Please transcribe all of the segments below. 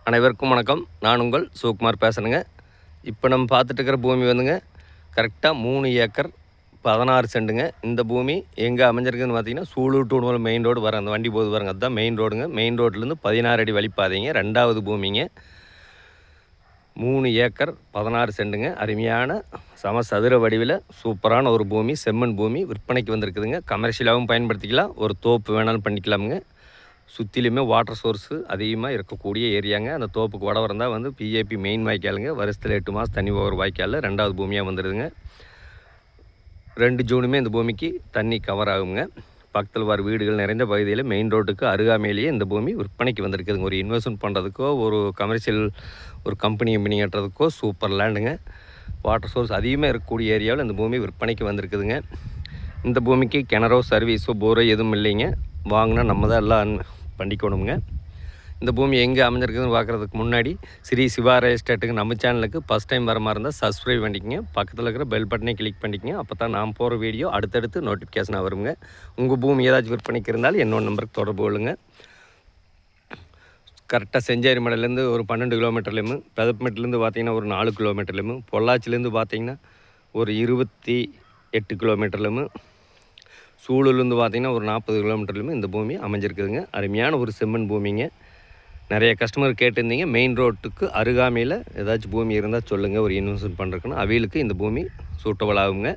அனைவருக்கும் வணக்கம். நான் உங்கள் சிவகுமார் பேசுகிறேங்க. இப்போ நம்ம பார்த்துட்டு இருக்கிற பூமி வந்துங்க கரெக்டாக 3 ஏக்கர் 16 சென்ட்டுங்க. இந்த பூமி எங்கே அமைஞ்சிருக்குதுன்னு பார்த்தீங்கன்னா, Sulur to Udumalai main road வர அந்த வண்டி போது பாருங்க, அதுதான் மெயின் ரோடுங்க. மெயின் ரோட்லேருந்து 16 அடி வழிப்பாதைங்க. 2வது பூமிங்க. 3 ஏக்கர் 16 சென்ட்டுங்க. அருமையான சதுர வடிவில் சூப்பரான ஒரு பூமி, செம்மண் பூமி விற்பனைக்கு வந்திருக்குதுங்க. கமர்ஷியலாகவும் பயன்படுத்திக்கலாம், ஒரு தோப்பு வேணாலும் பண்ணிக்கலாமுங்க. சுற்றிலுமே வாட்டர் சோர்ஸு அதிகமாக இருக்கக்கூடிய ஏரியாங்க. அந்த தோப்புக்கு வட இருந்தால் வந்து பிஏபி மெயின் வாய்க்காலுங்க. வருஷத்தில் 8 மாதம் தண்ணி போகிற வாய்க்காலில் 2வது பூமியாக வந்துடுதுங்க. 2 ஜூனுமே இந்த பூமிக்கு தண்ணி கவர் ஆகுங்க. பக்கத்தில் வர வீடுகள் நிறைந்த பகுதியில் மெயின் ரோட்டுக்கு அருகாமையிலேயே இந்த பூமி விற்பனைக்கு வந்திருக்குதுங்க. ஒரு இன்வெஸ்ட்மெண்ட் பண்ணுறதுக்கோ, ஒரு கமர்ஷியல் ஒரு கம்பெனி கட்டுறதுக்கோ சூப்பர் லேண்டுங்க. வாட்டர் சோர்ஸ் அதிகமாக இருக்கக்கூடிய ஏரியாவில் இந்த பூமி விற்பனைக்கு வந்திருக்குதுங்க. இந்த பூமிக்கு கிணறோ சர்வீஸோ போரோ எதுவும் இல்லைங்க. வாங்கினா நம்ம தான் எல்லாம் பண்ணிக்கணுங்க. இந்த பூமி எங்கே அமைஞ்சிருக்குதுன்னு பார்க்குறதுக்கு முன்னாடி ஸ்ரீ சிவார எஸ்டேட்டுக்கு நம்ம சேனலுக்கு ஃபஸ்ட் டைம் வர மாதிரி இருந்தால் சப்ஸ்கிரைப் பண்ணிக்கங்க. பக்கத்தில் இருக்கிற பெல் பட்டனை கிளிக் பண்ணிக்கங்க. அப்போ தான் நான் போகிற வீடியோ அடுத்தடுத்து நோட்டிஃபிகேஷனாக வருங்க. உங்கள் பூமி ஏதாச்சும் விற்பனைக்கு இருந்தாலும் என்னோட நம்பருக்கு தொடர்பு கொள்ளுங்க. கரெக்டாக செஞ்சேரி மலையிலேருந்து ஒரு 12 கிலோமீட்டர்லேயும், பெதப்பமேட்டிலேருந்து பார்த்திங்கன்னா ஒரு 4 கிலோமீட்டர்லேயும், பொள்ளாச்சிலேருந்து பார்த்திங்கன்னா ஒரு 28 கிலோமீட்டர்லேயும், சூலூர்லேருந்து பார்த்திங்கன்னா ஒரு 40 கிலோமீட்டர்லையுமே இந்த பூமி அமைஞ்சிருக்குதுங்க. அருமையான ஒரு செம்மண் பூமிங்க. நிறைய கஸ்டமர் கேட்டிருந்தீங்க, மெயின் ரோட்டுக்கு அருகாமையில் ஏதாச்சும் பூமி இருந்தால் சொல்லுங்கள், ஒரு இன்வெஸ்ட்மெண்ட் பண்ணுறதுக்குன்னு. அவைகளுக்கு இந்த பூமி சூட்டபிள் ஆகுங்க.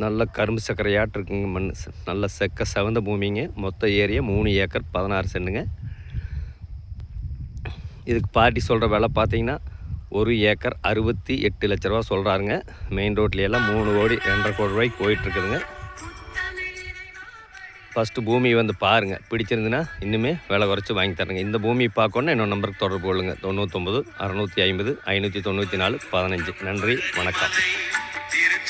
நல்ல கரும்பு சக்கரையாட்டு இருக்குங்க. மண் நல்ல செவந்த பூமிங்க. மொத்த ஏரியா 3 ஏக்கர் 16 சென்ட்டுங்க. இதுக்கு பார்ட்டி சொல்கிற விலை பார்த்திங்கன்னா 1 ஏக்கர் 68 லட்ச ரூபா சொல்கிறாருங்க. மெயின் ரோட்லையெல்லாம் 3 கோடி 2.25 கோடி ரூபாய்க்கு போயிட்டுருக்குதுங்க. ஃபஸ்ட்டு பூமி வந்து பாருங்கள், பிடிச்சிருந்துன்னா இன்னுமே விலை குறைச்சி வாங்கி தரேங்க. இந்த பூமி பார்க்கணுன்னா என்னோட நம்பருக்கு தொடர்பு கொள்ளுங்கள். 99 650 594 15. நன்றி, வணக்கம்.